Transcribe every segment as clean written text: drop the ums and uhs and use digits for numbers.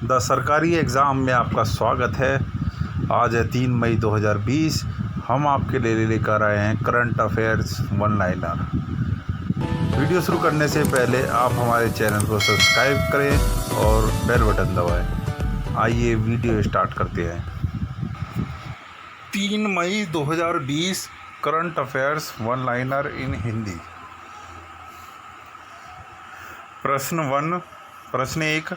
The सरकारी exam में आपका स्वागत है। आज है 3 मई 2020। हम आपके लिए लेकर आए हैं current affairs one liner. Video शुरू करने से पहले आप हमारे चैनल को सब्सक्राइब करें और बेल बटन दबाएं। आइए वीडियो स्टार्ट करते हैं। 3 मई 2020 करंट अफेयर्स वन लाइनर इन हिंदी। प्रश्न 1,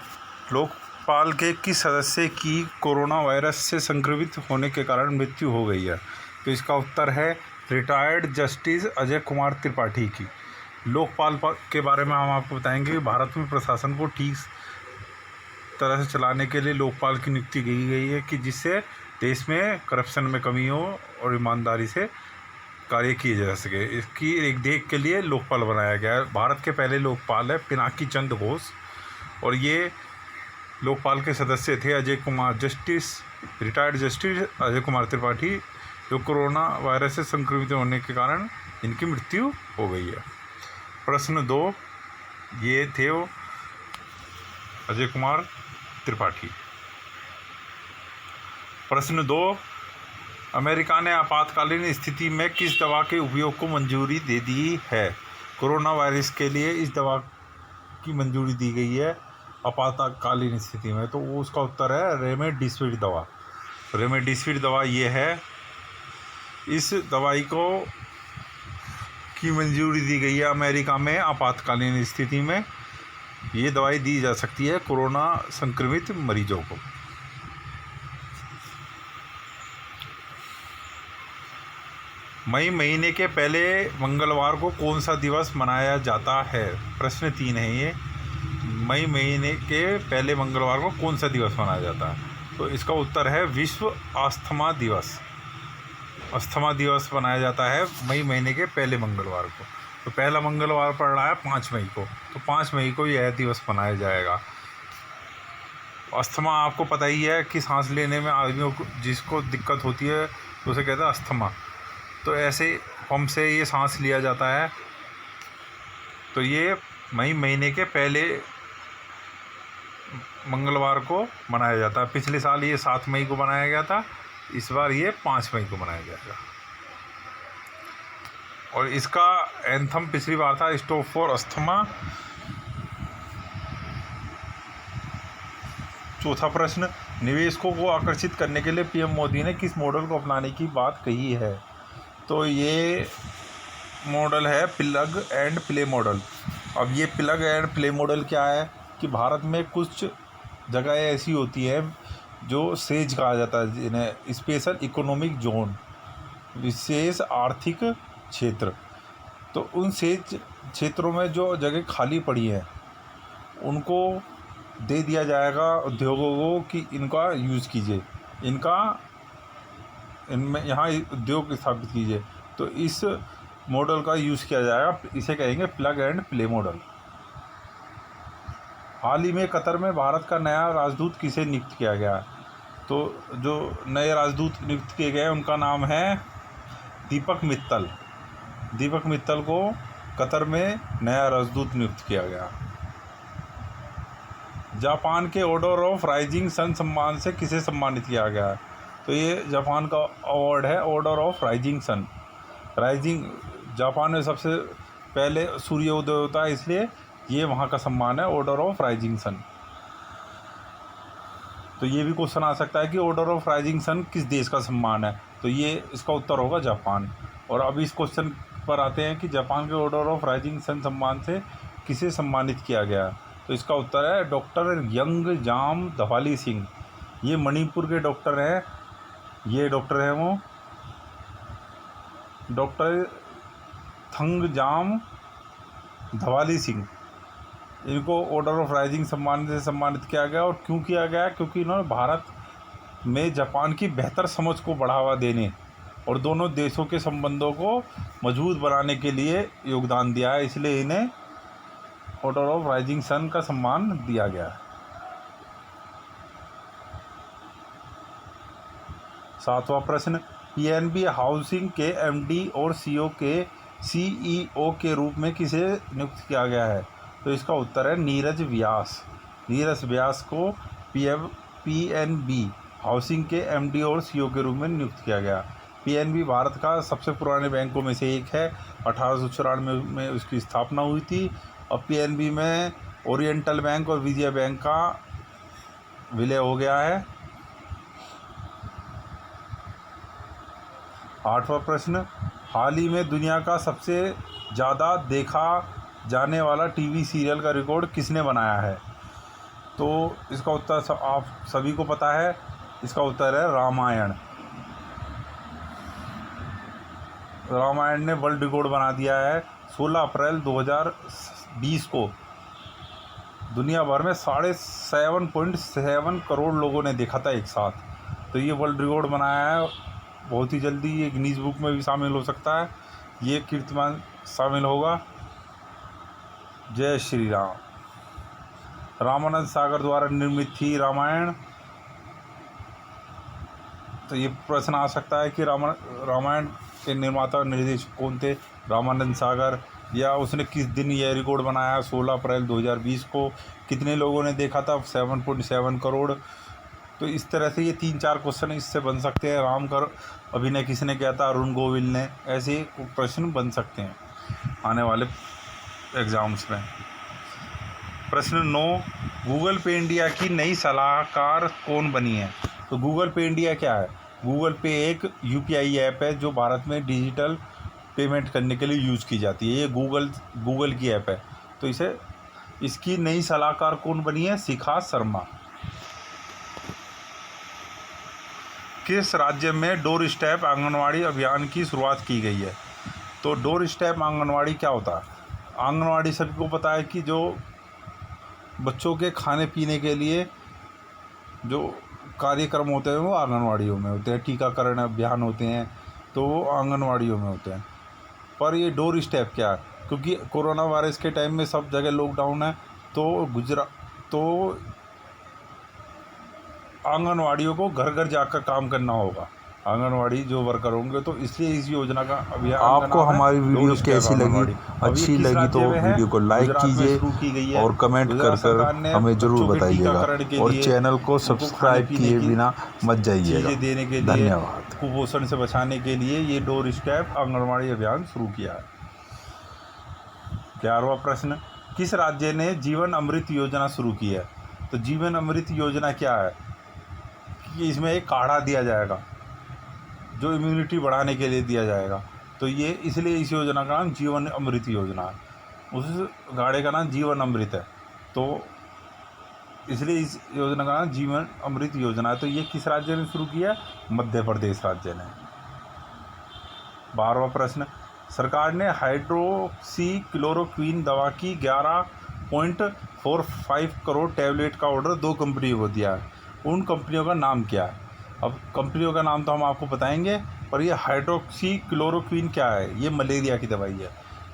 लोकपाल के किस सदस्य की कोरोना वायरस से संक्रमित होने के कारण मृत्यु हो गई है? तो इसका उत्तर है रिटायर्ड जस्टिस अजय कुमार त्रिपाठी की। लोकपाल के बारे में हम आपको बताएंगे कि भारत में प्रशासन को ठीक तरह से चलाने के लिए लोकपाल की नियुक्ति की गई है कि जिससे देश में करप्शन में कमी हो और ईमानदारी से कार्य किए जा सके। इसकी एक देख के लिए लोकपाल बनाया गया है। भारत के पहले लोकपाल है पिनाकी चंद्र घोष, और ये लोकपाल के सदस्य थे रिटायर्ड जस्टिस अजय कुमार त्रिपाठी, जो कोरोना वायरस से संक्रमित होने के कारण इनकी मृत्यु हो गई है। प्रश्न 2, ये थे वो अजय कुमार त्रिपाठी। प्रश्न 2, अमेरिका ने आपातकालीन स्थिति में किस दवा के उपयोग को मंजूरी दे दी है? कोरोना वायरस के लिए इस दवा की मंजूरी दी गई है आपातकालीन स्थिति में। तो वो उसका उत्तर है रेमडेसिविर दवा। रेमडेसिविर दवा ये है, इस दवाई को की मंजूरी दी गई है अमेरिका में आपातकालीन स्थिति में। ये दवाई दी जा सकती है कोरोना संक्रमित मरीजों को। मई महीने के पहले मंगलवार को कौन सा दिवस मनाया जाता है? प्रश्न 3 है ये। मई महीने के पहले मंगलवार को कौन सा दिवस मनाया जाता है? तो इसका उत्तर है विश्व अस्थमा दिवस। अस्थमा दिवस मनाया जाता है मई महीने के पहले मंगलवार को। तो पहला मंगलवार पड़ रहा है 5 मई को, तो 5 मई को यह दिवस मनाया जाएगा। अस्थमा आपको पता ही है कि सांस लेने में आदमियों को जिसको दिक्कत होती है तो उसे कहते हैं अस्थमा। तो ऐसे पंप से ये सांस लिया जाता है। तो ये मई महीने के पहले मंगलवार को मनाया जाता है। पिछले साल ये 7 मई को मनाया गया था, इस बार ये 5 मई को मनाया जाएगा। और इसका एंथम पिछली बार था स्टॉप फॉर अस्थमा। चौथा प्रश्न, निवेशकों को आकर्षित करने के लिए पीएम मोदी ने किस मॉडल को अपनाने की बात कही है? तो ये मॉडल है प्लग एंड प्ले मॉडल। अब ये प्लग एंड प्ले मॉडल क्या है कि भारत में कुछ जगह ऐसी होती है जो सेज कहा जाता है, जिन्हें स्पेशल इकोनॉमिक जोन, विशेष आर्थिक क्षेत्र। तो उन सेज क्षेत्रों में जो जगह खाली पड़ी है उनको दे दिया जाएगा उद्योगों को कि इनका यूज़ कीजिए, इनमें यहाँ उद्योग स्थापित कीजिए। तो इस मॉडल का यूज़ किया जाएगा, इसे कहेंगे प्लग एंड प्ले मॉडल। हाल ही में कतर में भारत का नया राजदूत किसे नियुक्त किया गया? तो जो नए राजदूत नियुक्त किए गए उनका नाम है दीपक मित्तल। दीपक मित्तल को कतर में नया राजदूत नियुक्त किया गया। जापान के ऑर्डर ऑफ राइजिंग सन सम्मान से किसे सम्मानित किया गया? तो ये जापान का अवार्ड है order of rising sun. Japan में सबसे पहले सूर्योदय होता है, इसलिए ये वहाँ का सम्मान है ऑर्डर ऑफ राइजिंग सन। तो ये भी क्वेश्चन आ सकता है कि ऑर्डर ऑफ राइजिंग सन किस देश का सम्मान है? तो ये इसका उत्तर होगा जापान। और अब इस क्वेश्चन पर आते हैं कि जापान के ऑर्डर ऑफ राइजिंग सन सम्मान से किसे सम्मानित किया गया? तो इसका उत्तर है डॉक्टर यंगजाम धवाली सिंह। ये मणिपुर के डॉक्टर हैं। ये डॉक्टर हैं वो डॉक्टर थंगजाम धवाली सिंह। इनको ऑर्डर ऑफ राइजिंग सम्मान से सम्मानित किया गया। और क्यों किया गया? क्योंकि इन्होंने भारत में जापान की बेहतर समझ को बढ़ावा देने और दोनों देशों के संबंधों को मजबूत बनाने के लिए योगदान दिया है, इसलिए इन्हें ऑर्डर ऑफ राइजिंग सन का सम्मान दिया गया है। 7वां प्रश्न, पीएनबी हाउसिंग के एमडी और सीईओ के रूप में किसे नियुक्त किया गया है? तो इसका उत्तर है नीरज व्यास। नीरज व्यास को पीएनबी हाउसिंग के एमडी और सीईओ के रूप में नियुक्त किया गया। पीएनबी भारत का सबसे पुराने बैंकों में से एक है। 1894 में उसकी स्थापना हुई थी। और पीएनबी में ओरिएंटल बैंक और विजया बैंक का विलय हो गया है। 8वां प्रश्न, हाल ही में दुनिया का सबसे ज़्यादा देखा जाने वाला टीवी सीरियल का रिकॉर्ड किसने बनाया है? तो इसका उत्तर आप सभी को पता है। इसका उत्तर है रामायण। रामायण ने वर्ल्ड रिकॉर्ड बना दिया है। 16 अप्रैल 2020 को दुनिया भर में 7.7 करोड़ लोगों ने देखा था एक साथ। तो ये वर्ल्ड रिकॉर्ड बनाया है। बहुत ही जल्दी ये गिनीज बुक में भी शामिल हो सकता है। ये कीर्तिमान शामिल होगा। जय श्री राम। रामानंद सागर द्वारा निर्मित थी रामायण। तो ये प्रश्न आ सकता है कि रामायण के निर्माता और निर्देशक कौन थे? रामानंद सागर। या उसने किस दिन यह रिकॉर्ड बनाया? 16 अप्रैल 2020 को। कितने लोगों ने देखा था? 7.7 करोड़। तो इस तरह से ये 3-4 क्वेश्चन इससे बन सकते हैं। राम का अभिनय किसने किया था? अरुण गोविल ने। ऐसे प्रश्न बन सकते हैं आने वाले एग्ज़ाम्स में। प्रश्न 9, गूगल पे इंडिया की नई सलाहकार कौन बनी है? तो गूगल पे इंडिया क्या है? गूगल पे एक यूपीआई ऐप है जो भारत में डिजिटल पेमेंट करने के लिए यूज़ की जाती है। ये गूगल की ऐप है। तो इसकी नई सलाहकार कौन बनी है? शिखा शर्मा। किस राज्य में डोर स्टेप आंगनवाड़ी अभियान की शुरुआत की गई है? तो डोर स्टेप आंगनवाड़ी क्या होता है? आंगनवाड़ी सभी को पता है कि जो बच्चों के खाने पीने के लिए जो कार्यक्रम होते हैं वो आंगनवाड़ियों में होते हैं। टीकाकरण अभियान होते हैं तो वो आंगनवाड़ियों में होते हैं। पर ये डोर स्टेप क्या है? क्योंकि कोरोना वायरस के टाइम में सब जगह लॉकडाउन है तो आंगनवाड़ियों को घर घर जाकर काम करना होगा। आंगनवाड़ी जो वर्कर होंगे, तो इसलिए इस योजना का अभियान आपको हमारी वीडियो कैसी लगी? अच्छी लगी तो वीडियो को लाइक कीजिए और कमेंट कर हमें ज़रूर बताइएगा। और चैनल को सब्सक्राइब किए बिना मत जाइएगा। देने के लिए, धन्यवाद। कुपोषण से बचाने के लिए ये डोर स्टेप आंगनवाड़ी अभियान शुरू किया है। 11वां प्रश्न, किस राज्य ने जीवन अमृत योजना शुरू की है? तो जीवन अमृत योजना क्या है? कि इसमें एक काढ़ा दिया जाएगा जो इम्यूनिटी बढ़ाने के लिए दिया जाएगा। तो ये इसलिए इस योजना का नाम जीवन अमृत योजना है। उस गाढ़े का नाम जीवन अमृत है, तो इसलिए इस योजना का नाम जीवन अमृत योजना है। तो ये किस राज्य ने शुरू किया? मध्य प्रदेश राज्य ने। 12वां प्रश्न, सरकार ने हाइड्रोक्सी क्लोरोक्वीन दवा की 11.45 करोड़ टैबलेट का ऑर्डर 2 कंपनियों को दिया है। उन कंपनियों का नाम क्या है? अब कंपनियों का नाम तो हम आपको बताएंगे, पर ये हाइड्रोक्सी क्लोरोक्वीन क्या है? ये मलेरिया की दवाई है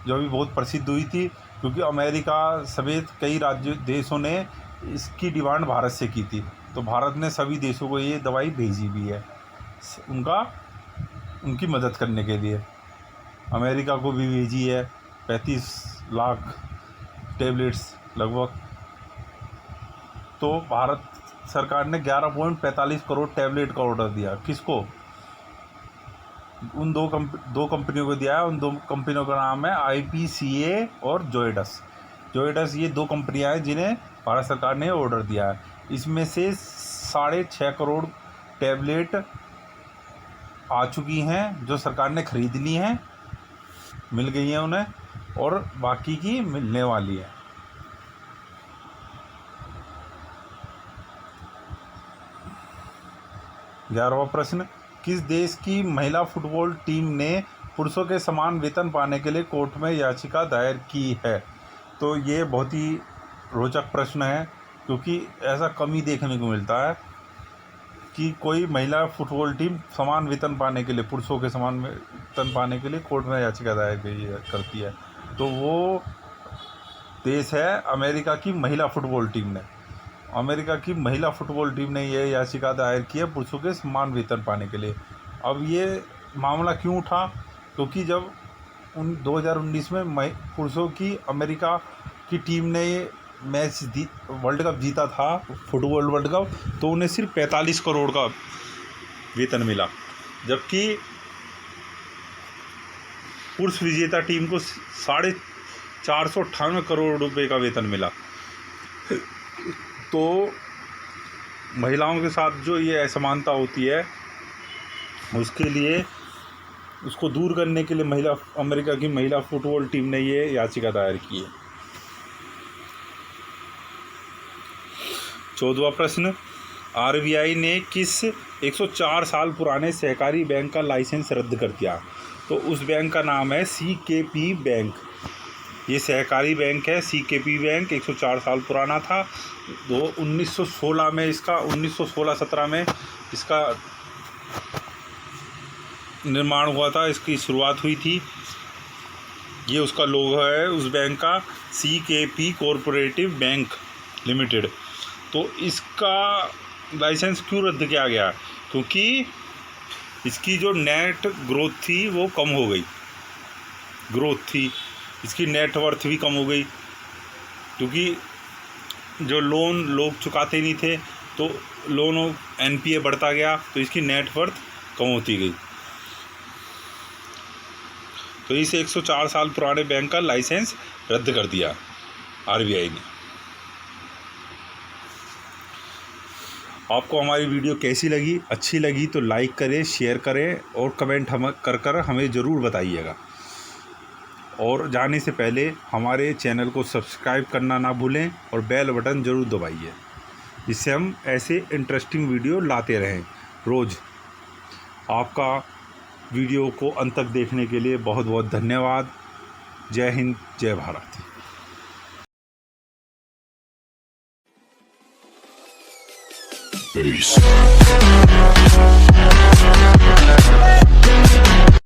जो अभी बहुत प्रसिद्ध हुई थी, क्योंकि अमेरिका समेत कई देशों ने इसकी डिमांड भारत से की थी। तो भारत ने सभी देशों को ये दवाई भेजी भी है उनकी मदद करने के लिए। अमेरिका को भी भेजी है 35 लाख टैबलेट्स लगभग। तो भारत सरकार ने 11.45 करोड़ टैबलेट का ऑर्डर दिया। किसको? उन दो कंपनियों को दिया है। उन 2 कंपनियों का नाम है IPCA और जोइडस। ये 2 कंपनियां हैं जिन्हें भारत सरकार ने ऑर्डर दिया है। इसमें से 6.5 करोड़ टैबलेट आ चुकी हैं जो सरकार ने खरीद ली हैं, मिल गई हैं उन्हें, और बाकी की मिलने वाली है। 11वां प्रश्न, किस देश की महिला फुटबॉल टीम ने पुरुषों के समान वेतन पाने के लिए कोर्ट में याचिका दायर की है? तो ये बहुत ही रोचक प्रश्न है, क्योंकि ऐसा कम ही देखने को मिलता है कि कोई महिला फुटबॉल टीम समान वेतन पाने के लिए, पुरुषों के समान वेतन पाने के लिए कोर्ट में याचिका दायर करती है। तो वो देश है अमेरिका की महिला फुटबॉल टीम ने। अमेरिका की महिला फुटबॉल टीम ने यह याचिका दायर की है पुरुषों के समान वेतन पाने के लिए। अब ये मामला क्यों उठा? क्योंकि जब 2019 में पुरुषों की अमेरिका की टीम ने ये मैच वर्ल्ड कप जीता था, फुटबॉल वर्ल्ड कप, तो उन्हें सिर्फ 45 करोड़ का वेतन मिला, जबकि पुरुष विजेता टीम को 458 करोड़ रुपए का वेतन मिला। तो महिलाओं के साथ जो ये असमानता होती है, उसके लिए, उसको दूर करने के लिए अमेरिका की महिला फुटबॉल टीम ने ये याचिका दायर की है। 14वां प्रश्न, आरबीआई ने किस 104 साल पुराने सहकारी बैंक का लाइसेंस रद्द कर दिया? तो उस बैंक का नाम है सीकेपी बैंक। ये सहकारी बैंक है, सीकेपी बैंक 104 साल पुराना था। तो 1916 में इसका 1916-17 में इसका निर्माण हुआ था, इसकी शुरुआत हुई थी। ये उसका लोगो है उस बैंक का, सीकेपी कोऑपरेटिव बैंक लिमिटेड। तो इसका लाइसेंस क्यों रद्द किया गया? क्योंकि इसकी जो नेट ग्रोथ थी वो कम हो गई, इसकी नेट वर्थ भी कम हो गई, क्योंकि जो लोन लोग चुकाते नहीं थे तो लोन एनपीए बढ़ता गया, तो इसकी नेट वर्थ कम होती गई। तो इस 104 साल पुराने बैंक का लाइसेंस रद्द कर दिया आरबीआई ने। आपको हमारी वीडियो कैसी लगी? अच्छी लगी तो लाइक करें, शेयर करें और कमेंट कर हमें ज़रूर बताइएगा। और जाने से पहले हमारे चैनल को सब्सक्राइब करना ना भूलें और बेल बटन ज़रूर दबाइए, जिससे हम ऐसे इंटरेस्टिंग वीडियो लाते रहें रोज़। आपका वीडियो को अंत तक देखने के लिए बहुत बहुत धन्यवाद। जय हिंद, जय भारत। Peace.